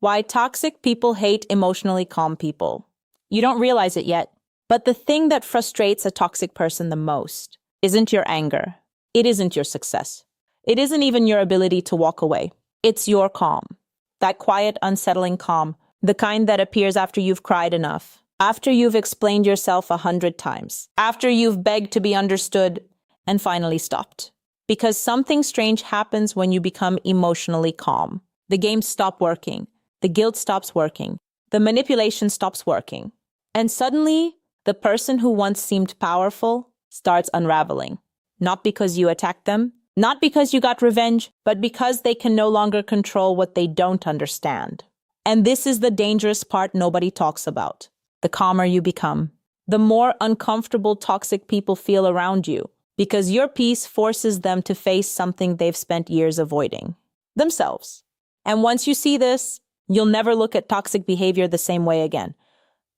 Why toxic people hate emotionally calm people. You don't realize it yet, but the thing that frustrates a toxic person the most isn't your anger. It isn't your success. It isn't even your ability to walk away. It's your calm. That quiet, unsettling calm, the kind that appears after you've cried enough, after you've explained yourself 100 times, after you've begged to be understood and finally stopped. Because something strange happens when you become emotionally calm. The games stop working. The guilt stops working. The manipulation stops working. And suddenly, the person who once seemed powerful starts unraveling. Not because you attacked them, not because you got revenge, but because they can no longer control what they don't understand. And this is the dangerous part nobody talks about. The calmer you become, the more uncomfortable toxic people feel around you, because your peace forces them to face something they've spent years avoiding, themselves. And once you see this, you'll never look at toxic behavior the same way again.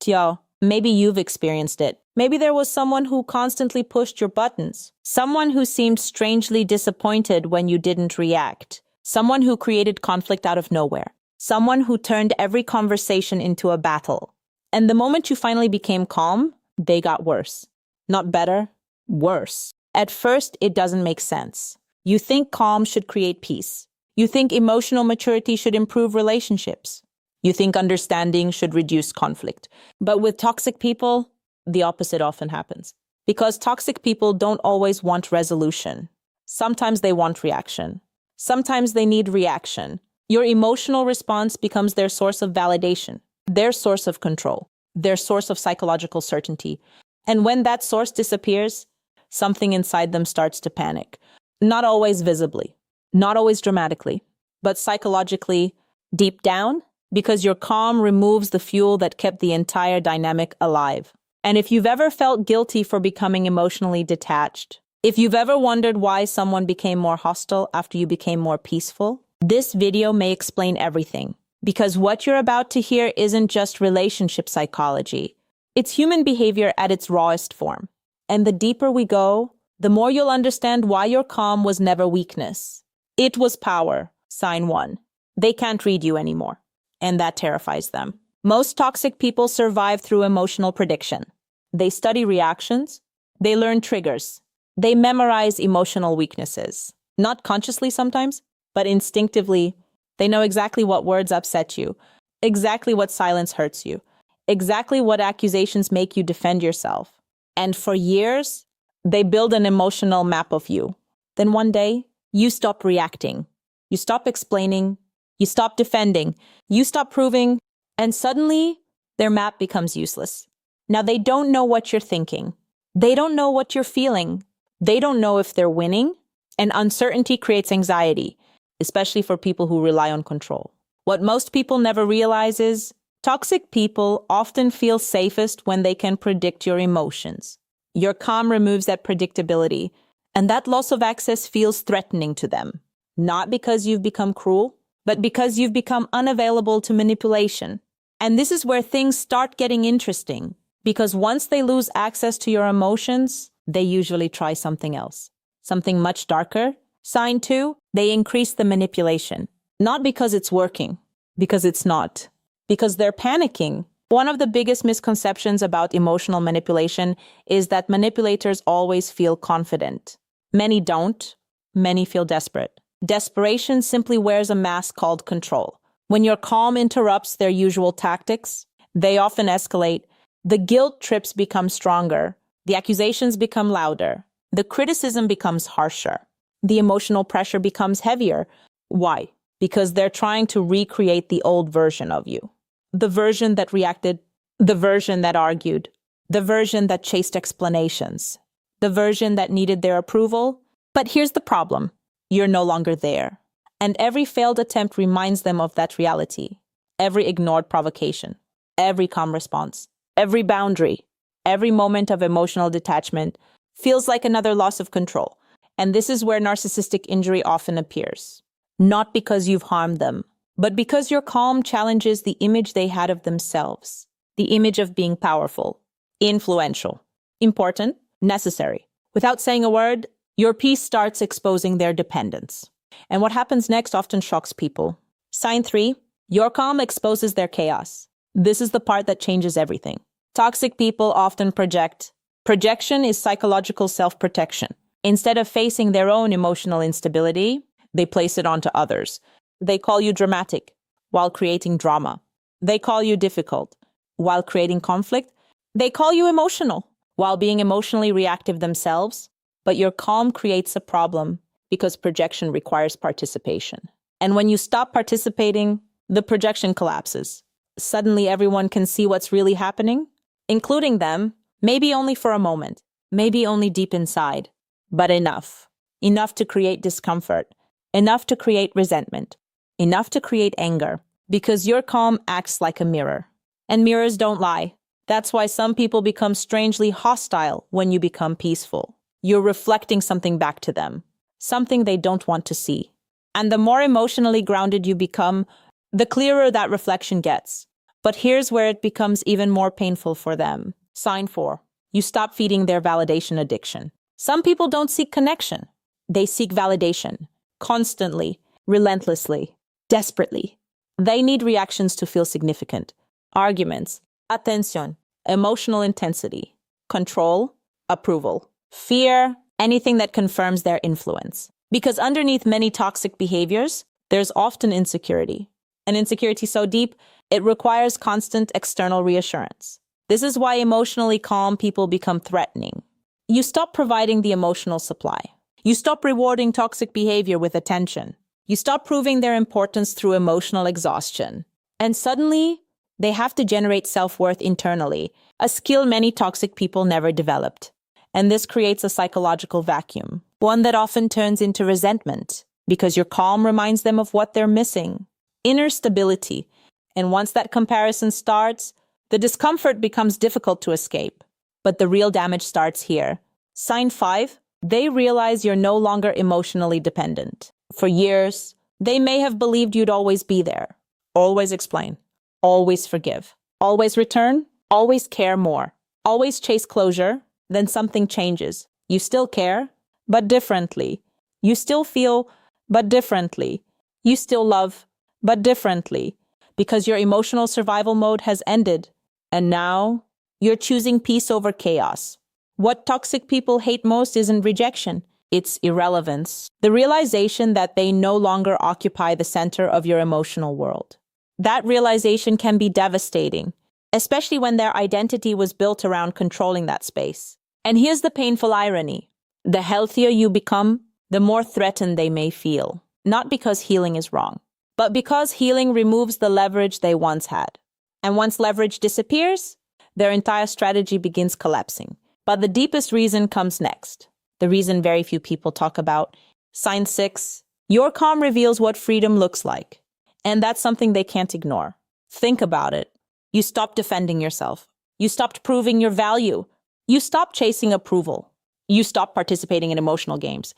Tio, maybe you've experienced it. Maybe there was someone who constantly pushed your buttons. Someone who seemed strangely disappointed when you didn't react. Someone who created conflict out of nowhere. Someone who turned every conversation into a battle. And the moment you finally became calm, they got worse. Not better, worse. At first, it doesn't make sense. You think calm should create peace. You think emotional maturity should improve relationships. You think understanding should reduce conflict. But with toxic people, the opposite often happens. Because toxic people don't always want resolution. Sometimes they want reaction. Sometimes they need reaction. Your emotional response becomes their source of validation, their source of control, their source of psychological certainty. And when that source disappears, something inside them starts to panic. Not always visibly, not always dramatically, but psychologically, deep down, because your calm removes the fuel that kept the entire dynamic alive. And if you've ever felt guilty for becoming emotionally detached, if you've ever wondered why someone became more hostile after you became more peaceful, this video may explain everything. Because what you're about to hear isn't just relationship psychology. It's human behavior at its rawest form. And the deeper we go, the more you'll understand why your calm was never weakness. It was power, sign one. They can't read you anymore. And that terrifies them. Most toxic people survive through emotional prediction. They study reactions. They learn triggers. They memorize emotional weaknesses. Not consciously sometimes, but instinctively. They know exactly what words upset you, exactly what silence hurts you, exactly what accusations make you defend yourself. And for years, they build an emotional map of you. Then one day, you stop reacting. You stop explaining. You stop defending. You stop proving. And suddenly, their map becomes useless. Now, they don't know what you're thinking. They don't know what you're feeling. They don't know if they're winning. And uncertainty creates anxiety, especially for people who rely on control. What most people never realize is toxic people often feel safest when they can predict your emotions. Your calm removes that predictability, and that loss of access feels threatening to them. Not because you've become cruel, but because you've become unavailable to manipulation. And this is where things start getting interesting, because once they lose access to your emotions, they usually try something else. Something much darker. Sign two, they increase the manipulation. Not because it's working, because it's not. Because they're panicking. One of the biggest misconceptions about emotional manipulation is that manipulators always feel confident. Many don't. Many feel desperate. Desperation simply wears a mask called control. When your calm interrupts their usual tactics, they often escalate. The guilt trips become stronger. The accusations become louder. The criticism becomes harsher. The emotional pressure becomes heavier. Why? Because they're trying to recreate the old version of you. The version that reacted, the version that argued, the version that chased explanations, the version that needed their approval. But here's the problem. You're no longer there. And every failed attempt reminds them of that reality. Every ignored provocation, every calm response, every boundary, every moment of emotional detachment feels like another loss of control. And this is where narcissistic injury often appears. Not because you've harmed them, but because your calm challenges the image they had of themselves. The image of being powerful, influential, important, necessary. Without saying a word, your peace starts exposing their dependence. And what happens next often shocks people. Sign three, Your calm exposes their chaos. This is the part that changes everything. Toxic people often project. Projection is psychological self-protection. Instead of facing their own emotional instability, they place it onto others. They call you dramatic while creating drama. They call you difficult while creating conflict. They call you emotional while being emotionally reactive themselves. But your calm creates a problem because projection requires participation. And when you stop participating, the projection collapses. Suddenly everyone can see what's really happening, including them, maybe only for a moment, maybe only deep inside, but enough. Enough to create discomfort, enough to create resentment, enough to create anger, because your calm acts like a mirror. And mirrors don't lie. That's why some people become strangely hostile when you become peaceful. You're reflecting something back to them, something they don't want to see. And the more emotionally grounded you become, the clearer that reflection gets. But here's where it becomes even more painful for them. Sign 4. You stop feeding their validation addiction. Some people don't seek connection. They seek validation. Constantly, relentlessly, desperately. They need reactions to feel significant. Arguments, attention, emotional intensity, control, approval, fear, anything that confirms their influence. Because underneath many toxic behaviors, there's often insecurity. An insecurity so deep, it requires constant external reassurance. This is why emotionally calm people become threatening. You stop providing the emotional supply. You stop rewarding toxic behavior with attention. You stop proving their importance through emotional exhaustion. And suddenly, they have to generate self-worth internally, a skill many toxic people never developed. And this creates a psychological vacuum, one that often turns into resentment, because your calm reminds them of what they're missing. Inner stability. And once that comparison starts, the discomfort becomes difficult to escape. But the real damage starts here. Sign 5, they realize you're no longer emotionally dependent. For years, they may have believed you'd always be there. Always explain. Always forgive. Always return. Always care more. Always chase closure. Then something changes. You still care, but differently. You still feel, but differently. You still love, but differently. Because your emotional survival mode has ended. And now, you're choosing peace over chaos. What toxic people hate most isn't rejection. It's irrelevance. The realization that they no longer occupy the center of your emotional world. That realization can be devastating, especially when their identity was built around controlling that space. And here's the painful irony. The healthier you become, the more threatened they may feel. Not because healing is wrong, but because healing removes the leverage they once had. And once leverage disappears, their entire strategy begins collapsing. But the deepest reason comes next. The reason very few people talk about. Sign 6, your calm reveals what freedom looks like. And that's something they can't ignore. Think about it. You stopped defending yourself. You stopped proving your value. You stopped chasing approval. You stopped participating in emotional games.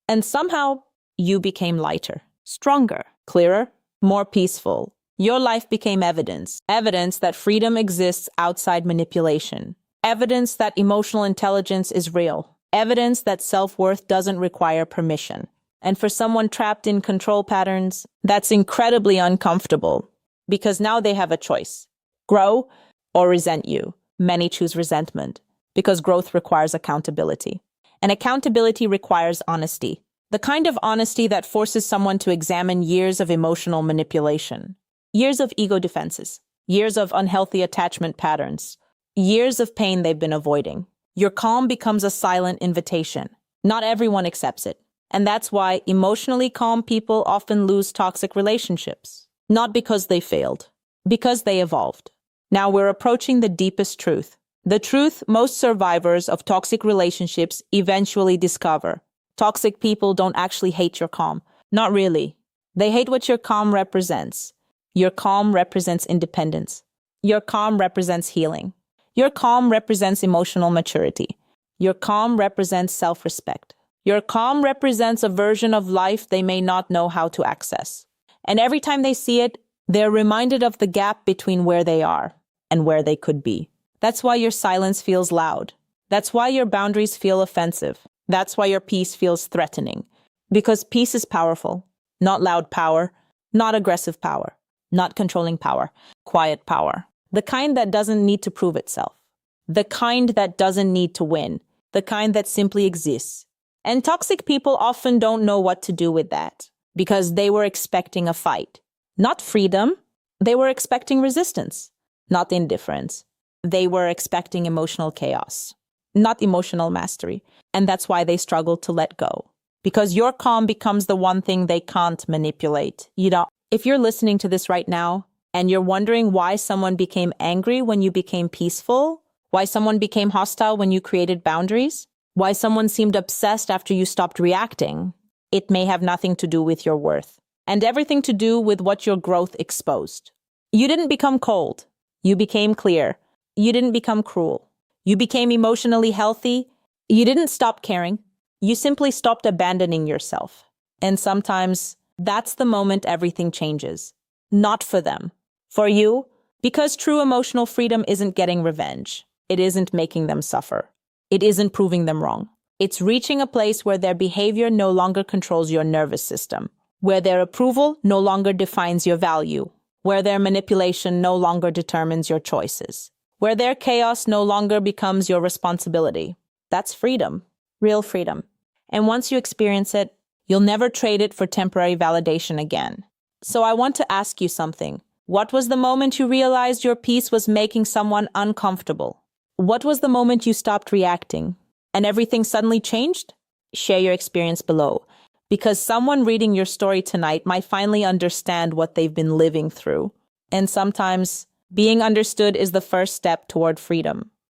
And somehow, you became lighter, stronger, clearer, more peaceful. Your life became evidence. Evidence that freedom exists outside manipulation. Evidence that emotional intelligence is real. Evidence that self-worth doesn't require permission. And for someone trapped in control patterns, that's incredibly uncomfortable. Because now they have a choice. Grow or resent you. Many choose resentment. Because growth requires accountability. And accountability requires honesty. The kind of honesty that forces someone to examine years of emotional manipulation. Years of ego defenses. Years of unhealthy attachment patterns. Years of pain they've been avoiding. Your calm becomes a silent invitation. Not everyone accepts it. And that's why emotionally calm people often lose toxic relationships. Not because they failed, because they evolved. Now we're approaching the deepest truth. The truth most survivors of toxic relationships eventually discover. Toxic people don't actually hate your calm. Not really. They hate what your calm represents. Your calm represents independence. Your calm represents healing. Your calm represents emotional maturity. Your calm represents self-respect. Your calm represents a version of life they may not know how to access. And every time they see it, they're reminded of the gap between where they are and where they could be. That's why your silence feels loud. That's why your boundaries feel offensive. That's why your peace feels threatening. Because peace is powerful, not loud power, not aggressive power. not controlling power, quiet power. The kind that doesn't need to prove itself. The kind that doesn't need to win. The kind that simply exists. And toxic people often don't know what to do with that because they were expecting a fight. Not freedom. They were expecting resistance, not indifference. They were expecting emotional chaos, not emotional mastery. And that's why they struggle to let go. Because your calm becomes the one thing they can't manipulate. If you're listening to this right now and you're wondering why someone became angry when you became peaceful, why someone became hostile when you created boundaries, why someone seemed obsessed after you stopped reacting, it may have nothing to do with your worth and everything to do with what your growth exposed. You didn't become cold. You became clear. You didn't become cruel. You became emotionally healthy. You didn't stop caring. You simply stopped abandoning yourself. And sometimes that's the moment everything changes. Not for them. For you, because true emotional freedom isn't getting revenge. It isn't making them suffer. It isn't proving them wrong. It's reaching a place where their behavior no longer controls your nervous system, where their approval no longer defines your value, where their manipulation no longer determines your choices, where their chaos no longer becomes your responsibility. That's freedom, real freedom. And once you experience it, you'll never trade it for temporary validation again. So I want to ask you something. What was the moment you realized your peace was making someone uncomfortable? What was the moment you stopped reacting and everything suddenly changed? Share your experience below, because someone reading your story tonight might finally understand what they've been living through. And sometimes being understood is the first step toward freedom.